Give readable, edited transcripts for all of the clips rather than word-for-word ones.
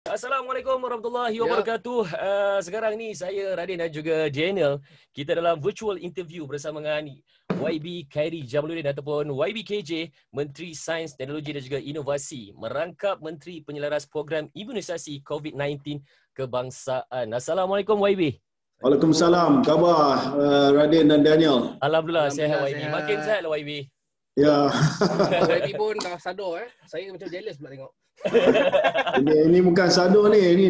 Assalamualaikum warahmatullahi wabarakatuh. Sekarang ni saya Radin dan juga Daniel, kita dalam virtual interview bersama dengan YB Khairi Jamaluddin ataupun YB KJ, Menteri Sains, Teknologi dan juga Inovasi, merangkap Menteri Penyelaras Program Imunisasi COVID-19 Kebangsaan. Assalamualaikum YB. Waalaikumsalam. Khabar Radin dan Daniel? Alhamdulillah sihat YB. Makin sihat lah YB. Ya. YB pun dah sadar Saya macam jealous pula tengok. Ini bukan sadar ni, ini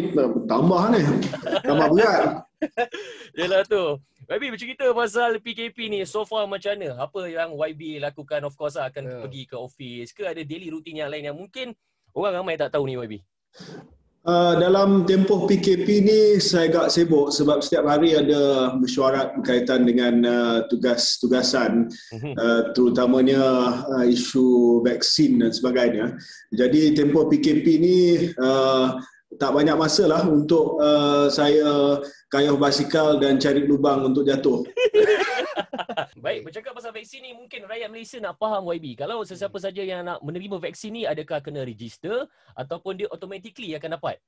tambah ni. Tambah berat. Yalah tu. YB bercerita pasal PKP ni, so far macam mana? Apa yang YB lakukan? Of course akan pergi ke office ke ada daily routine yang lain yang mungkin orang ramai tak tahu ni YB? Dalam tempoh PKP ni saya agak sibuk sebab setiap hari ada mesyuarat berkaitan dengan tugas-tugasan, terutamanya isu vaksin dan sebagainya. Jadi tempoh PKP ni tak banyak masa lah untuk saya kayuh basikal dan cari lubang untuk jatuh. Baik, bercakap pasal vaksin ni, mungkin rakyat Malaysia nak faham YB. Kalau sesiapa saja yang nak menerima vaksin ni, adakah kena register ataupun dia automatically akan dapat?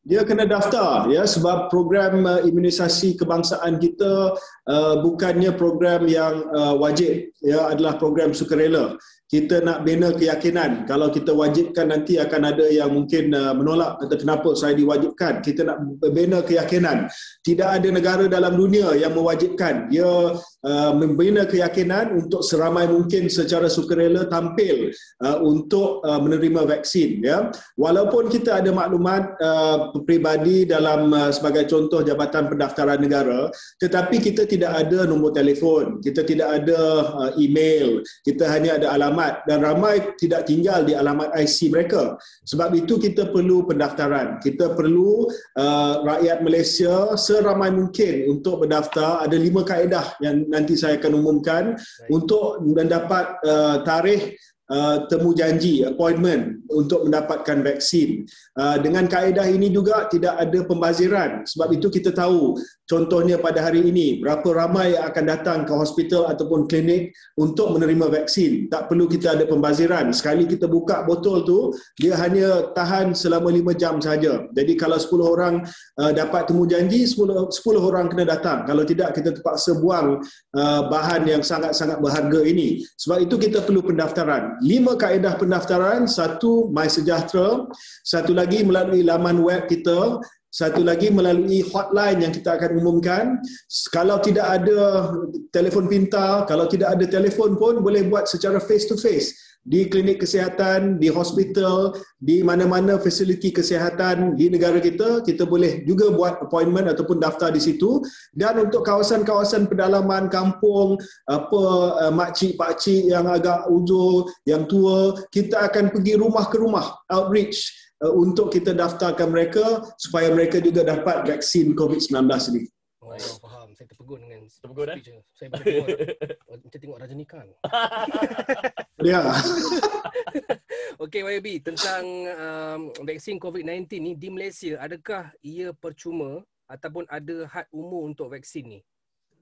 Dia kena daftar ya, sebab program imunisasi kebangsaan kita bukannya program yang wajib ya, adalah program sukarela. Kita nak bina keyakinan. Kalau kita wajibkan nanti akan ada yang mungkin menolak, kata kenapa saya diwajibkan. Kita nak bina keyakinan. Tidak ada negara dalam dunia yang mewajibkan. Dia membina keyakinan untuk seramai mungkin secara sukarela tampil untuk menerima vaksin ya. Walaupun kita ada maklumat peribadi dalam sebagai contoh Jabatan Pendaftaran Negara, tetapi kita tidak ada nombor telefon, kita tidak ada email, kita hanya ada alamat dan ramai tidak tinggal di alamat IC mereka. Sebab itu kita perlu pendaftaran. Kita perlu rakyat Malaysia seramai mungkin untuk berdaftar. Ada 5 kaedah yang nanti saya akan umumkan untuk mendapat tarikh temu janji, appointment untuk mendapatkan vaksin. Dengan kaedah ini juga tidak ada pembaziran. Sebab itu kita tahu, contohnya pada hari ini, berapa ramai yang akan datang ke hospital ataupun klinik untuk menerima vaksin. Tak perlu kita ada pembaziran. Sekali kita buka botol tu, dia hanya tahan selama 5 jam saja. Jadi kalau 10 orang dapat temu janji, 10 orang kena datang. Kalau tidak, kita terpaksa buang bahan yang sangat-sangat berharga ini. Sebab itu kita perlu pendaftaran. 5 kaedah pendaftaran, 1 MySejahtera, 1 lagi melalui laman web kita, 1 lagi melalui hotline yang kita akan umumkan. Kalau tidak ada telefon pintar, kalau tidak ada telefon pun boleh buat secara face to face di klinik kesihatan, di hospital, di mana-mana fasiliti kesihatan di negara kita, kita boleh juga buat appointment ataupun daftar di situ. Dan untuk kawasan-kawasan pedalaman, kampung, makcik, pakcik yang agak ujur, yang tua, kita akan pergi rumah ke rumah, outreach, untuk kita daftarkan mereka supaya mereka juga dapat vaksin COVID-19 ini. Oh, faham. Saya terpegun dengan speech. Saya boleh tengok macam tengok Rajanikan. Ya. Okey YB, tentang vaksin COVID-19 ni di Malaysia, adakah ia percuma ataupun ada had umur untuk vaksin ni?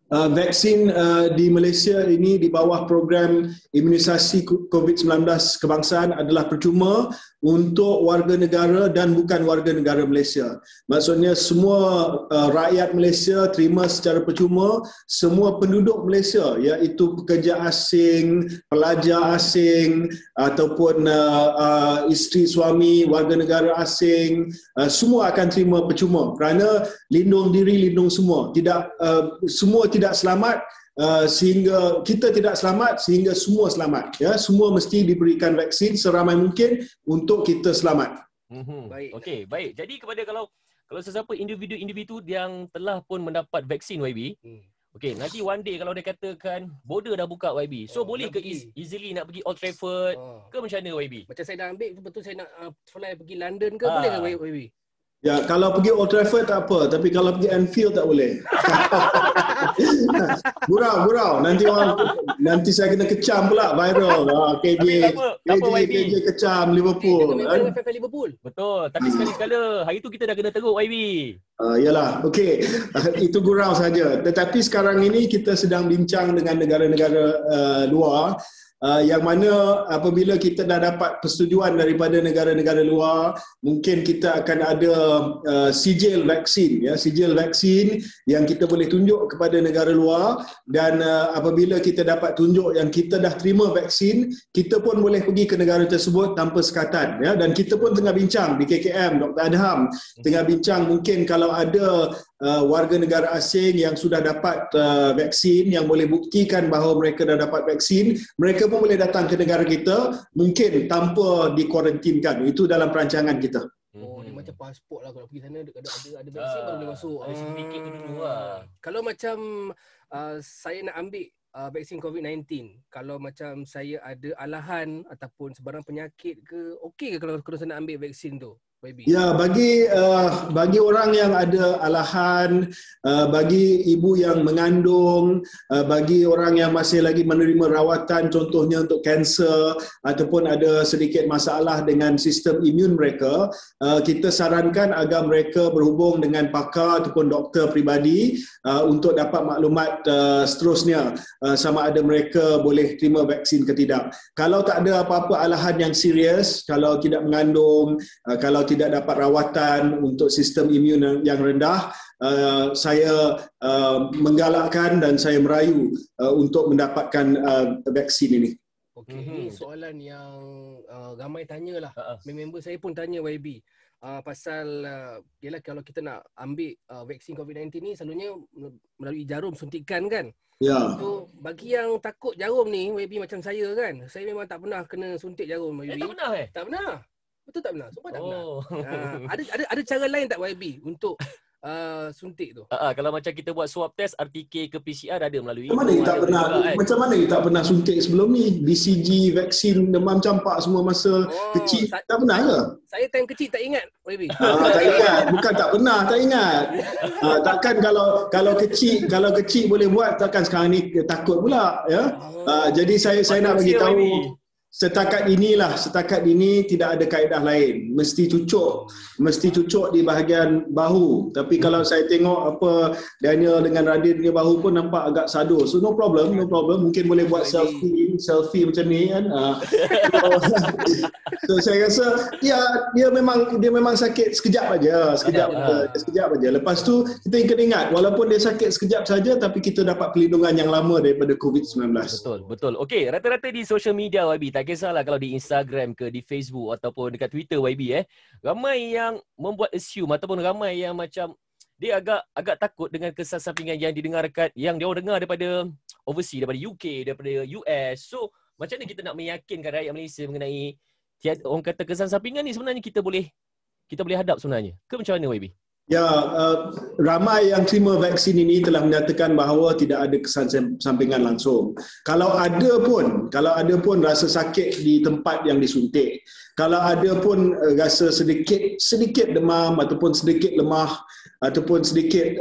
Vaksin di Malaysia ini di bawah program imunisasi COVID-19 kebangsaan adalah percuma untuk warga negara dan bukan warga negara Malaysia. Maksudnya semua rakyat Malaysia terima secara percuma, semua penduduk Malaysia iaitu pekerja asing, pelajar asing ataupun isteri suami warga negara asing, semua akan terima percuma kerana lindung diri, lindung semua. Semua tidak selamat sehingga kita tidak selamat sehingga semua selamat ya, semua mesti diberikan vaksin seramai mungkin untuk kita selamat. Baik. Okey, baik. Jadi kepada kalau sesiapa individu-individu yang telah pun mendapat vaksin YB, okey, nanti one day kalau dia katakan border dah buka YB, so boleh ke easily nak pergi Old Trafford ke macam mana YB? Macam saya dah ambil betul saya nak fly pergi London ke boleh ke YB? Ya, kalau pergi Old Trafford tak apa, tapi kalau pergi Anfield tak boleh. Gurau. Nanti saya kena kecam pula viral. KJ kecam Liverpool. Liverpool. Betul, tapi sekali-sekala hari tu kita dah kena teruk YB. Yalah, okey. Itu gurau saja. Tetapi sekarang ini kita sedang bincang dengan negara-negara luar yang mana apabila kita dah dapat persetujuan daripada negara-negara luar, mungkin kita akan ada sijil vaksin, ya, sijil vaksin yang kita boleh tunjuk kepada negara luar, dan apabila kita dapat tunjuk yang kita dah terima vaksin, kita pun boleh pergi ke negara tersebut tanpa sekatan, ya. Dan kita pun tengah bincang di KKM, Dr. Adham tengah bincang mungkin kalau ada warga negara asing yang sudah dapat vaksin, yang boleh buktikan bahawa mereka dah dapat vaksin, mereka pun boleh datang ke negara kita mungkin tanpa dikuarantinkan. Itu dalam perancangan kita. Oh, dia macam pasport lah, kalau pergi sana ada vaksin baru boleh masuk. Ada sertifikat tu dulu lah. Kalau macam saya nak ambil vaksin COVID-19, kalau macam saya ada alahan ataupun sebarang penyakit ke, okey ke kalau saya nak ambil vaksin tu? Baby. Ya, bagi orang yang ada alahan, bagi ibu yang mengandung, bagi orang yang masih lagi menerima rawatan, contohnya untuk kanser ataupun ada sedikit masalah dengan sistem imun mereka, kita sarankan agar mereka berhubung dengan pakar ataupun doktor peribadi untuk dapat maklumat seterusnya, sama ada mereka boleh terima vaksin ke tidak. Kalau tak ada apa-apa alahan yang serius, kalau tidak mengandung, kalau tidak dapat rawatan untuk sistem imun yang rendah, saya menggalakkan dan saya merayu untuk mendapatkan vaksin ini. Okey, ini soalan yang ramai tanyalah. Member saya pun tanya YB. Pasal yalah, kalau kita nak ambil vaksin COVID-19 ni selalunya melalui jarum suntikan kan. Ya. So bagi yang takut jarum ni, YB macam saya kan. Saya memang tak pernah kena suntik jarum YB. Tak pernah Tak pernah. Betul tak pernah? Sumpah tak pernah. Ada cara lain tak YB untuk suntik tu? Kalau macam kita buat swab test RTK ke PCR ada melalui. Macam mana you tak pernah macam mana you tak pernah suntik sebelum ni? BCG, vaksin demam campak semua masa kecil tak pernah ke? Saya time kecil tak ingat YB. Tak ingat, bukan tak pernah, tak ingat. Takkan kalau kecil boleh buat, takkan sekarang ni takut pula, ya. Jadi saya nak bagi tahu, setakat ini tidak ada kaedah lain. Mesti cucuk di bahagian bahu. Tapi kalau saya tengok apa Daniel dengan Radin punya bahu pun nampak agak sado. So no problem. Mungkin boleh buat selfie macam ni kan. So saya rasa dia memang sakit sekejap aja. Lepas tu kita ingat walaupun dia sakit sekejap saja, tapi kita dapat perlindungan yang lama daripada COVID-19. Betul. Okey, rata-rata di social media YB, tak kisahlah kalau di Instagram ke di Facebook ataupun dekat Twitter YB, ramai yang membuat assume ataupun ramai yang macam dia agak takut dengan kesan sampingan yang didengarkan, yang dia orang dengar daripada overseas, daripada UK, daripada US. So macam mana kita nak meyakinkan rakyat Malaysia mengenai orang kata kesan sampingan ni sebenarnya kita boleh hadap sebenarnya? Ke macam mana YB? Ya, ramai yang terima vaksin ini telah menyatakan bahawa tidak ada kesan sampingan langsung. Kalau ada pun rasa sakit di tempat yang disuntik. Kalau ada pun rasa sedikit demam ataupun sedikit lemah ataupun sedikit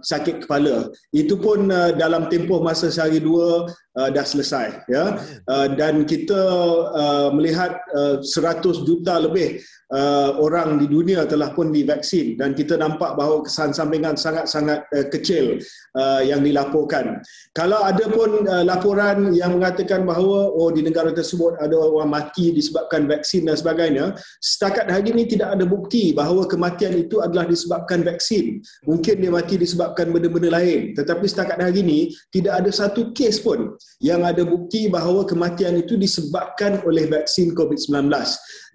sakit kepala, itu pun dalam tempoh masa sehari dua dah selesai, ya. Dan kita melihat 100 juta lebih orang di dunia telah pun divaksin, dan kita nampak bahawa kesan sampingan sangat-sangat kecil yang dilaporkan. Kalau ada pun laporan yang mengatakan bahawa di negara tersebut ada orang mati disebabkan vaksin dan sebagainya, setakat hari ini tidak ada bukti bahawa kematian itu adalah disebabkan vaksin. Mungkin dia mati disebabkan benda-benda lain, tetapi setakat hari ini tidak ada satu kes pun yang ada bukti bahawa kematian itu disebabkan oleh vaksin COVID-19.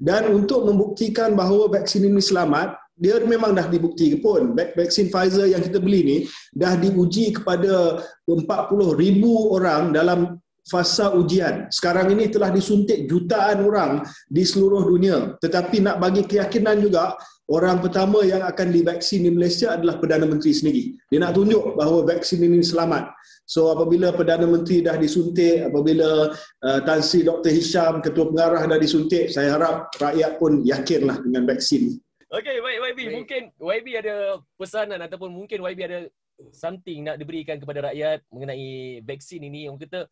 Dan untuk membuktikan bahawa vaksin ini selamat, dia memang dah dibukti pun. Vaksin Pfizer yang kita beli ni dah diuji kepada 40,000 orang dalam fasa ujian. Sekarang ini telah disuntik jutaan orang di seluruh dunia. Tetapi nak bagi keyakinan juga, orang pertama yang akan divaksin di Malaysia adalah Perdana Menteri sendiri. Dia nak tunjuk bahawa vaksin ini selamat. So apabila Perdana Menteri dah disuntik, apabila Tan Sri Dr. Hisham, Ketua Pengarah dah disuntik, saya harap rakyat pun yakinlah dengan vaksin. Okey, baik YB. Mungkin YB ada pesanan ataupun mungkin YB ada something nak diberikan kepada rakyat mengenai vaksin ini. Orang kata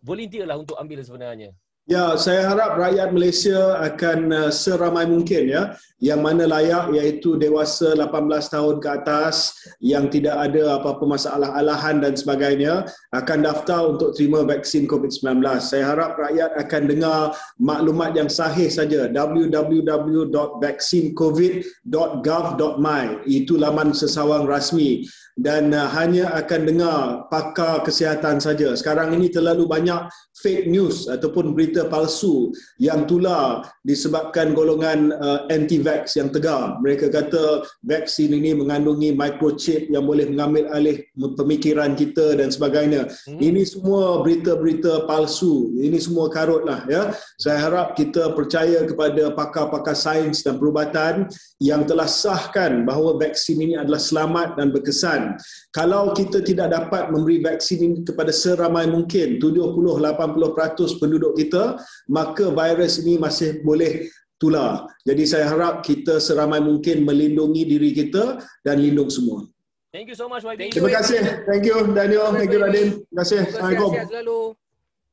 volunteer lah untuk ambil sebenarnya. Ya, saya harap rakyat Malaysia akan seramai mungkin ya, yang mana layak iaitu dewasa 18 tahun ke atas yang tidak ada apa-apa masalah alahan dan sebagainya akan daftar untuk terima vaksin COVID-19. Saya harap rakyat akan dengar maklumat yang sahih saja, www.vaccinecovid.gov.my. Itu laman sesawang rasmi dan hanya akan dengar pakar kesihatan saja. Sekarang ini terlalu banyak fake news ataupun berita palsu yang tular disebabkan golongan anti-vax yang tegar. Mereka kata vaksin ini mengandungi microchip yang boleh mengambil alih pemikiran kita dan sebagainya. Ini semua berita-berita palsu. Ini semua karutlah ya. Saya harap kita percaya kepada pakar-pakar sains dan perubatan yang telah sahkan bahawa vaksin ini adalah selamat dan berkesan. Kalau kita tidak dapat memberi vaksin ini kepada seramai mungkin, 70-80% penduduk kita, maka virus ini masih boleh tular. Jadi saya harap kita seramai mungkin melindungi diri kita dan lindung semua. Thank you so much YB. Terima kasih. Thank you Daniel. Thank you Radin. Terima kasih. Assalamualaikum. Sihat selalu.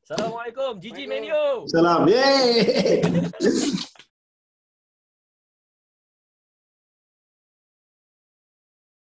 Assalamualaikum. Gigi Menio. Salam. Yeay.